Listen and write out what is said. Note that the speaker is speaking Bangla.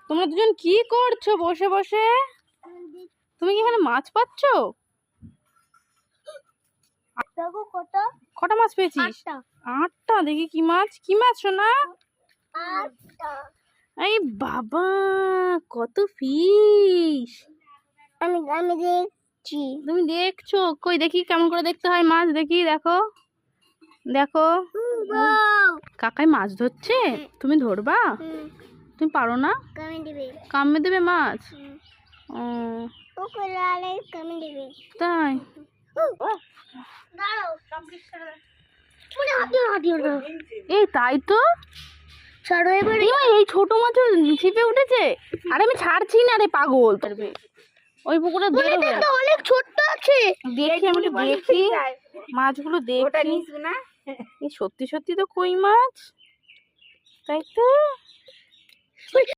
তোমরা দুজন কি করছো বসে বসে? তুমি কি এখানে মাছ পাচ্ছ? কটা মাছ পেয়েছিস? 8টা। দেখি কি মাছ, কি মাছ সোনা? এই বাবা, কত ফিশ! আমি দেখছি। তুমি দেখছো? কই দেখি কেমন করে দেখতে হয় মাছ, দেখি। দেখো দেখো, কাকাই মাছ ধরছে, তুমি ধরবা? তুমি পারো না? কামড়ে দেবে মাছ? ও তাই? এই তাই তো, এই ছোট মাছ ছিপে উঠেছে। আরে আমি ছাড়ছি না রে পাগল, পারবে ওই পুকুরে অনেক ছোট্ট আছে। দেখি, আমি একটু দেখি মাছগুলো, দেখি। এই সত্যি সত্যি তো কই মাছ, তাই তো।